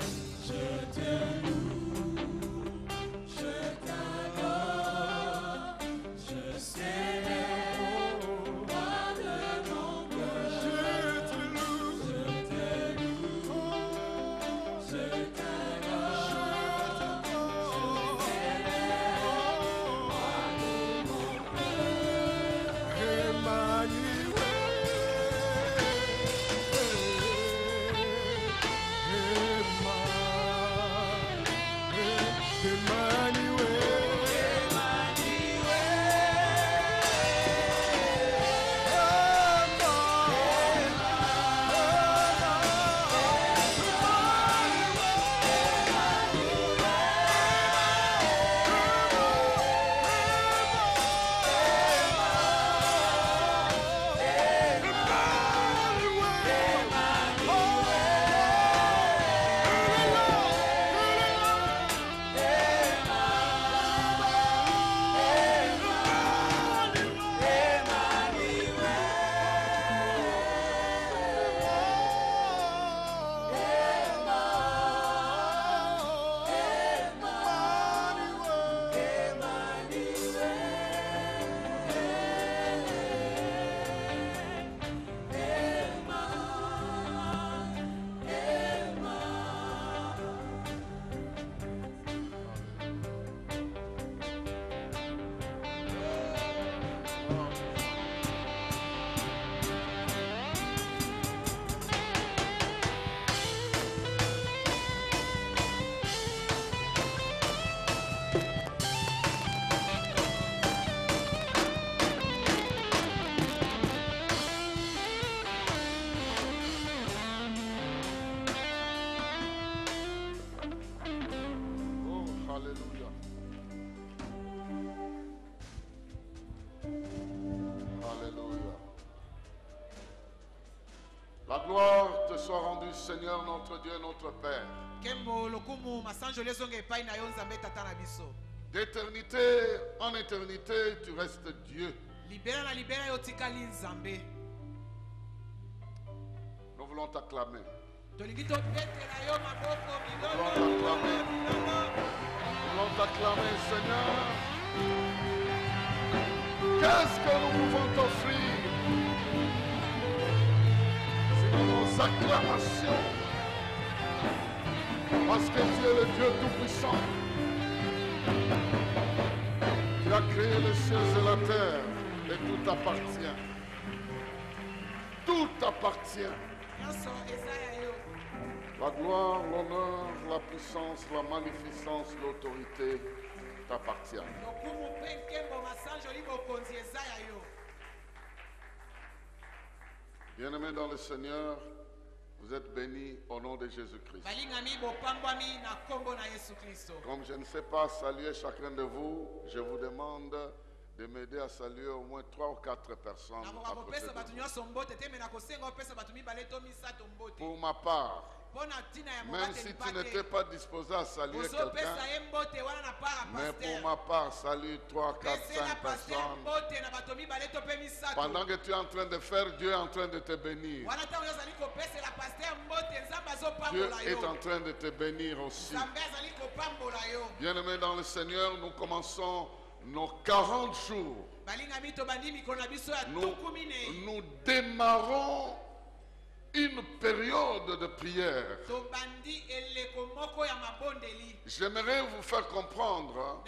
La gloire te soit rendue, Seigneur, notre Dieu, notre Père. D'éternité en éternité, tu restes Dieu. Nous voulons t'acclamer. Nous voulons t'acclamer, Seigneur. Qu'est-ce que nous pouvons t'offrir? Nos acclamations, parce que tu es le Dieu Tout-Puissant. Tu as créé les cieux et la terre et tout t'appartient. Tout t'appartient. La gloire, l'honneur, la puissance, la magnificence, l'autorité t'appartiennent. Bien-aimés dans le Seigneur, vous êtes bénis au nom de Jésus-Christ. Comme je ne sais pas saluer chacun de vous, je vous demande de m'aider à saluer au moins 3 ou 4 personnes. Pour ma part, même si tu n'étais pas disposé à saluer quelqu'un, mais pour ma part, salue 3, 4, 5 personnes. Pendant que tu es en train de faire, Dieu est en train de te bénir. Dieu est en train de te bénir aussi. Bien-aimés dans le Seigneur, nous commençons nos 40 jours. Nous démarrons une période de prière. J'aimerais vous faire comprendre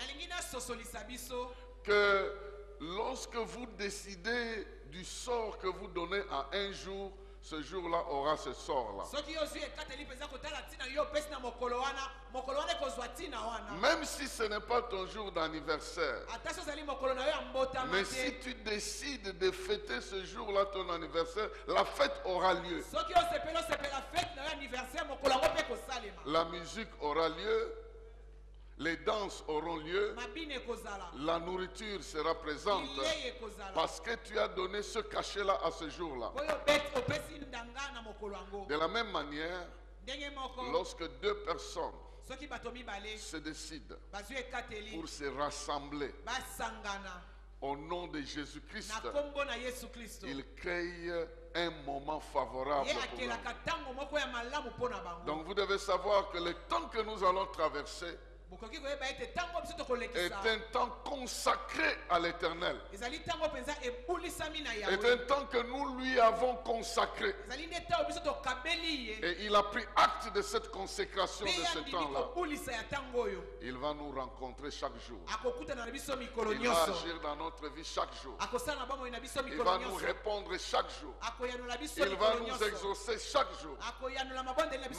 que lorsque vous décidez du sort que vous donnez à un jour, ce jour-là aura ce sort-là. Même si ce n'est pas ton jour d'anniversaire, mais si tu décides de fêter ce jour-là ton anniversaire, la fête aura lieu. La musique aura lieu. Les danses auront lieu, la nourriture sera présente parce que tu as donné ce cachet-là à ce jour-là. De la même manière, lorsque deux personnes se décident pour se rassembler au nom de Jésus-Christ, ils créent un moment favorable pour nous. Donc vous devez savoir que le temps que nous allons traverser est un temps consacré à l'Éternel. Est un temps que nous lui avons consacré. Et il a pris acte de cette consécration de ce temps-là. Il va nous rencontrer chaque jour. Il va agir dans notre vie chaque jour. Il va nous répondre chaque jour. Il va nous exaucer chaque jour.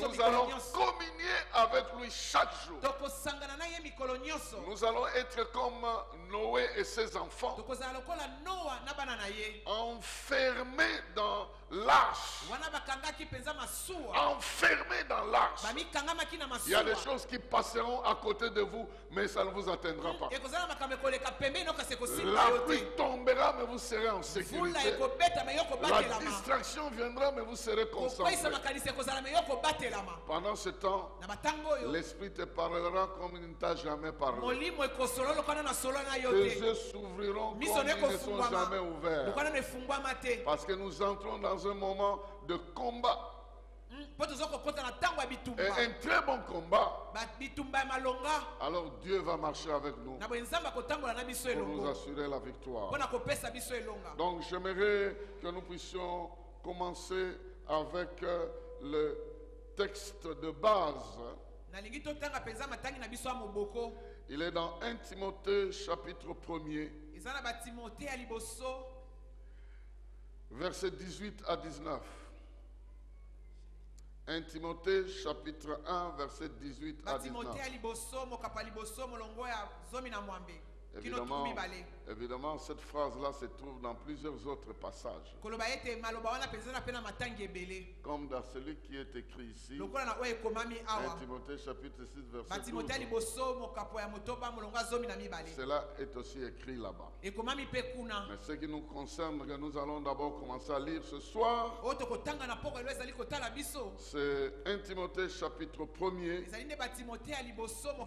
Nous allons communier avec lui chaque jour. Nous allons être comme Noé et ses enfants, enfermés dans l'arche. Enfermés dans l'arche. Il y a des choses qui passeront à côté de vous, mais ça ne vous atteindra pas. La pluie tombera, mais vous serez en sécurité. La distraction viendra, mais vous serez concentrés. Pendant ce temps, l'Esprit te parlera comme il ne t'a jamais parlé. Tes yeux s'ouvriront comme ils ne sont jamais ouverts. Parce que nous entrons dans un moment de combat. Et un très bon combat. Alors Dieu va marcher avec nous pour nous assurer la victoire. Donc j'aimerais que nous puissions commencer avec le texte de base. Il est dans 1 Timothée chapitre 1er, versets 18 à 19. 1 Timothée chapitre 1 verset 18 à 19. Évidemment, cette phrase-là se trouve dans plusieurs autres passages. Comme dans celui qui est écrit ici, 1 Timothée chapitre 6 verset 12. Cela est aussi écrit là-bas. Mais ce qui nous concerne, que nous allons d'abord commencer à lire ce soir, c'est 1 Timothée chapitre 1er,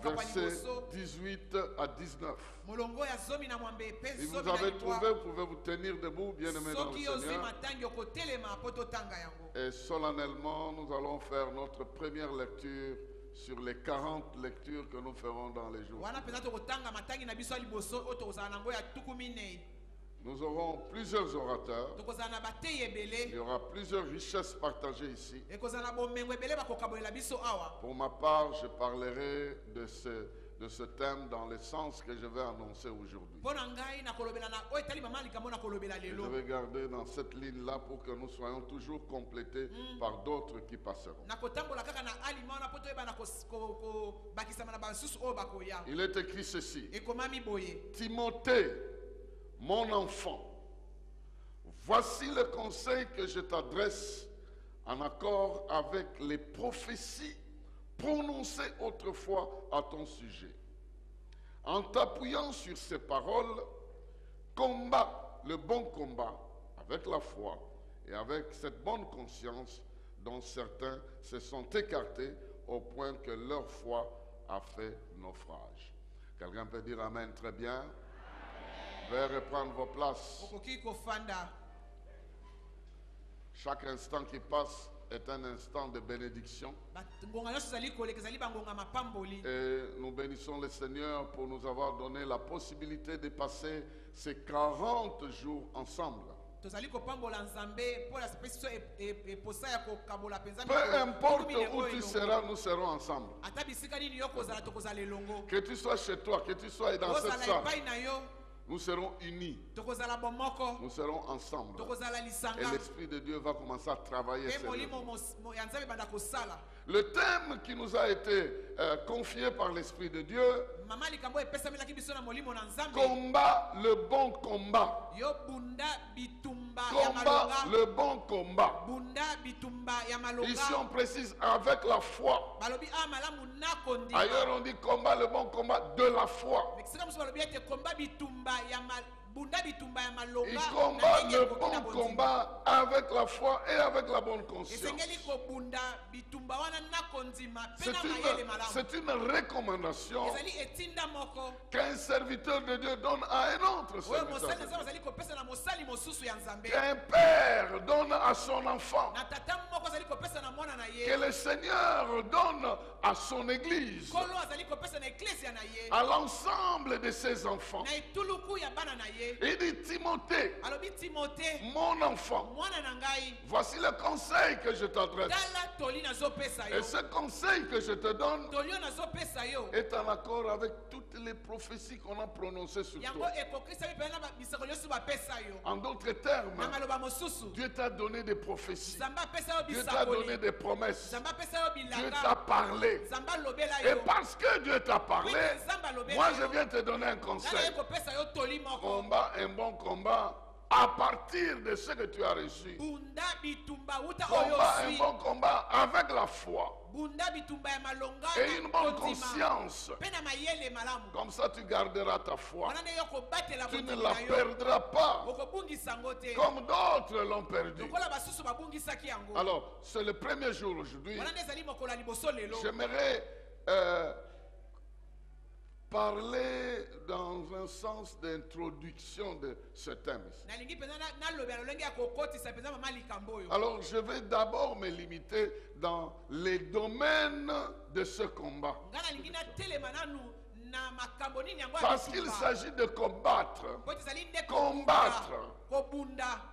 verset 18 à 19. Si vous avez trouvé, vous pouvez vous tenir debout, bien-aimés dans le Seigneur. Et solennellement, nous allons faire notre première lecture sur les 40 lectures que nous ferons dans les jours. Nous aurons plusieurs orateurs. Il y aura plusieurs richesses partagées ici. Pour ma part, je parlerai de ce thème dans le sens que je vais annoncer aujourd'hui. Je vais garder dans cette ligne-là pour que nous soyons toujours complétés par d'autres qui passeront. Il est écrit ceci: Timothée, mon enfant, voici le conseil que je t'adresse en accord avec les prophéties prononcées autrefois à ton sujet. En t'appuyant sur ces paroles, combat le bon combat avec la foi et avec cette bonne conscience dont certains se sont écartés au point que leur foi a fait naufrage. Quelqu'un peut dire Amen, très bien. Veuillez reprendre vos places. Chaque instant qui passe est un instant de bénédiction. Et nous bénissons le Seigneur pour nous avoir donné la possibilité de passer ces 40 jours ensemble. Peu importe où tu seras, nous serons ensemble. Que tu sois chez toi, que tu sois dans cette salle, nous serons unis. Nous serons ensemble. Et l'Esprit de Dieu va commencer à travailler. Le thème qui nous a été confié par l'Esprit de Dieu, combat le bon combat. Combat le bon combat. Ici on précise avec la foi. Ailleurs on dit combat le bon combat de la foi. Il combat le bon combat avec la foi et avec la bonne conscience. C'est une recommandation qu'un serviteur de Dieu donne à un autre serviteur de Dieu. Qu'un père donne à son enfant. Que le Seigneur donne à son église. À l'ensemble de ses enfants. Il dit Timothée, mon enfant, voici le conseil que je t'adresse. Et ce conseil que je te donne est en accord avec toutes les prophéties qu'on a prononcées sur toi. En d'autres termes, Dieu t'a donné des prophéties. Dieu t'a donné des promesses. Dieu t'a parlé. Et parce que Dieu t'a parlé, moi je viens te donner un conseil. Combat un bon combat à partir de ce que tu as reçu. Combat un bon combat avec la foi et une bonne conscience. Comme ça tu garderas ta foi. Tu ne la perdras pas comme d'autres l'ont perdu. Alors c'est le premier jour aujourd'hui. J'aimerais parler dans un sens d'introduction de ce thème. Alors je vais d'abord me limiter dans les domaines de ce combat. Parce qu'il s'agit de combattre. Combattre.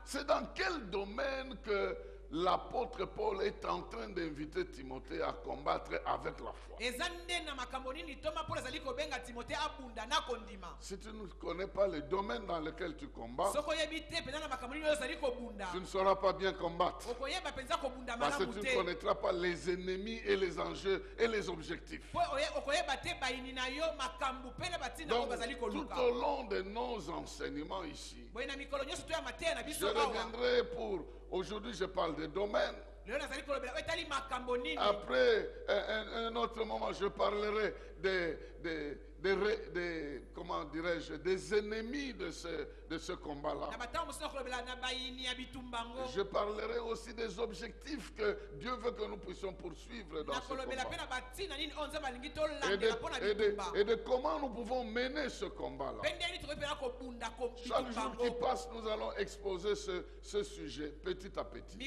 C'est dans quel domaine que l'apôtre Paul est en train d'inviter Timothée à combattre avec la foi? Si tu ne connais pas le domaine dans lequel tu combats, tu ne sauras pas bien combattre. Parce que tu ne connaîtras pas les ennemis et les enjeux et les objectifs. Donc, tout au long de nos enseignements ici, je reviendrai pour... Aujourd'hui, je parle des domaines. Après, un autre moment, je parlerai comment dirais-je, des ennemis de ce combat-là. Je parlerai aussi des objectifs que Dieu veut que nous puissions poursuivre dans ce combat. Et de comment nous pouvons mener ce combat-là. Chaque jour qui passe, nous allons exposer ce sujet petit à petit.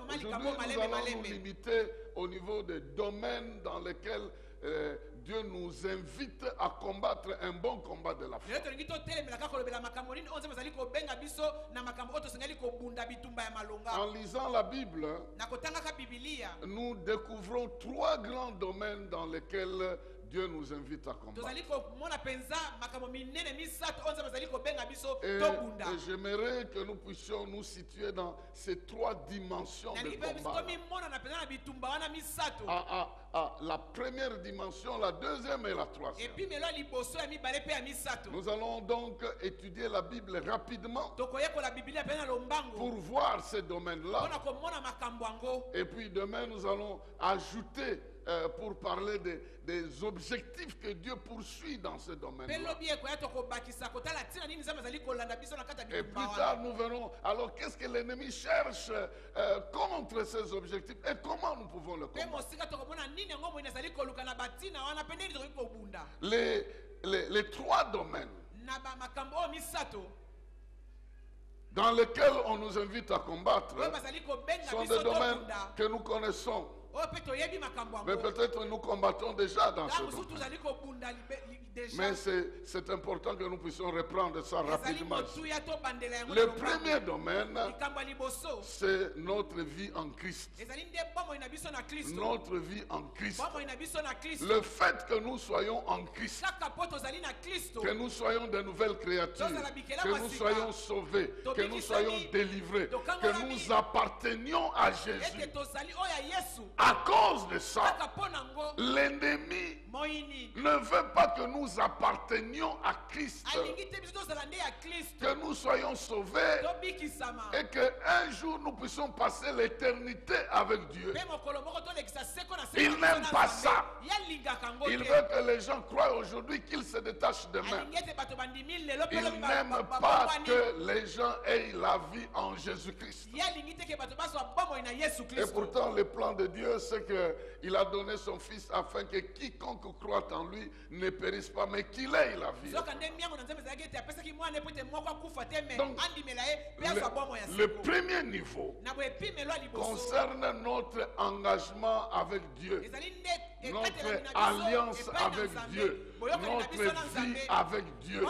Aujourd'hui, nous allons nous limiter au niveau des domaines dans lesquels Dieu nous invite à combattre un bon combat de la foi. En lisant la Bible, nous découvrons 3 grands domaines dans lesquels Dieu nous invite à combattre. Et j'aimerais que nous puissions nous situer dans ces 3 dimensions de combat. La première dimension, la deuxième et la troisième. Nous allons donc étudier la Bible rapidement pour voir ces domaines-là. Et puis demain, nous allons ajouter pour parler des objectifs que Dieu poursuit dans ce domaine-là. Et plus tard, nous verrons alors qu'est-ce que l'ennemi cherche contre ces objectifs et comment nous pouvons le combattre. Les 3 domaines dans lesquels on nous invite à combattre sont des domaines que nous connaissons. Mais peut-être nous combattons déjà dans ce domaine. Mais c'est important que nous puissions reprendre ça rapidement. Le premier domaine, c'est notre vie en Christ. Notre vie en Christ. Le fait que nous soyons en Christ, que nous soyons de nouvelles créatures, que nous soyons sauvés, que nous soyons délivrés, que nous appartenions à Jésus. À cause de ça, l'ennemi ne veut pas que nous appartenions à Christ, que nous soyons sauvés et qu'un jour nous puissions passer l'éternité avec Dieu. Il n'aime pas ça. Il veut que les gens croient aujourd'hui qu'ils se détachent d'eux-mêmes. Il n'aime pas que les gens aient la vie en Jésus-Christ. Et pourtant, le plan de Dieu, c'est qu'il a donné son Fils afin que quiconque croit en lui ne périsse pas, mais qu'il ait la vie. Donc, le premier niveau concerne notre engagement avec Dieu, notre alliance avec Dieu, notre vie avec Dieu,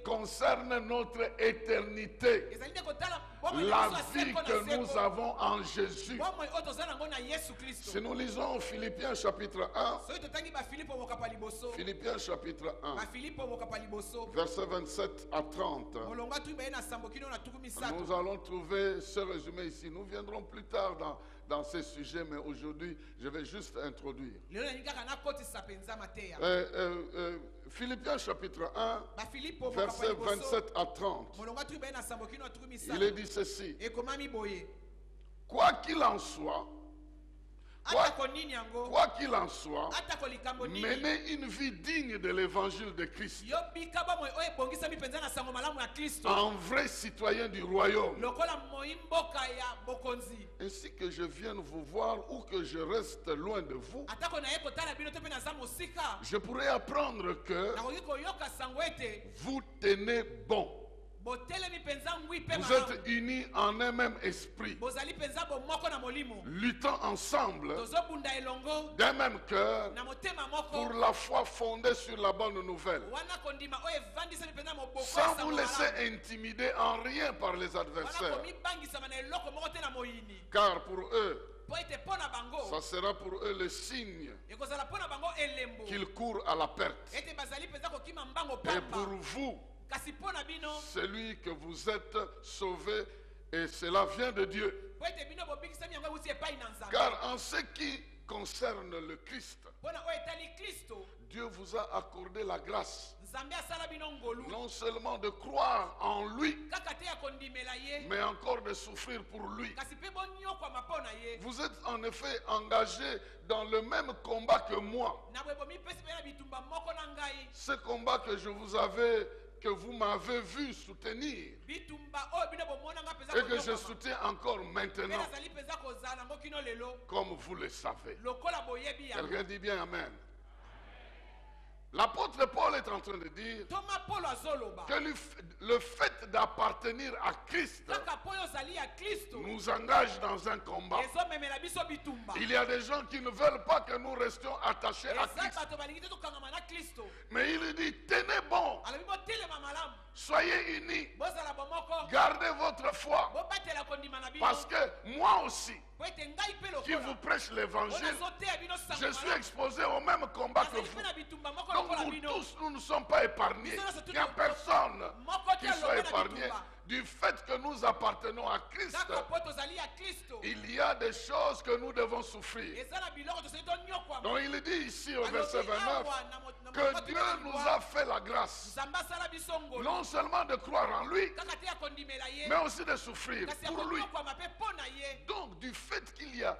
concerne notre éternité, la vie que nous avons en Jésus. Si nous lisons Philippiens chapitre 1, Philippiens chapitre 1, versets 27 à 30, nous allons trouver ce résumé ici. Nous viendrons plus tard dans ces sujets, mais aujourd'hui, je vais juste introduire. Philippiens chapitre 1, versets 27 à 30. Il est dit ceci. Quoi qu'il en soit, menez une vie digne de l'évangile de Christ, un vrai citoyen du royaume, ainsi que je vienne vous voir ou que je reste loin de vous. Je pourrais apprendre que vous tenez bon. Vous êtes unis en un même esprit, luttant ensemble d'un même cœur pour la foi fondée sur la bonne nouvelle, sans vous laisser intimider en rien par les adversaires, car pour eux, ça sera pour eux le signe qu'ils courent à la perte. Et pour vous, celui que vous êtes sauvé, et cela vient de Dieu. Car en ce qui concerne le Christ, Dieu vous a accordé la grâce, non seulement de croire en lui, mais encore de souffrir pour lui. Vous êtes en effet engagé dans le même combat que moi. Ce combat que vous m'avez vu soutenir et que je soutiens encore maintenant, comme vous le savez. Quelqu'un dit bien Amen. L'apôtre Paul est en train de dire que le fait d'appartenir à Christ nous engage dans un combat. Il y a des gens qui ne veulent pas que nous restions attachés à Christ. Mais il dit, tenez bon, soyez unis, gardez votre foi. Parce que moi aussi, qui vous prêche l'évangile, je suis exposé au même combat que vous. Donc nous tous, nous ne sommes pas épargnés. Il n'y a personne qui soit épargné. Du fait que nous appartenons à Christ, il y a des choses que nous devons souffrir. Donc il dit ici au verset 29 que Dieu nous a fait la grâce, non seulement de croire en lui, mais aussi de souffrir pour lui. Donc du fait qu'il y a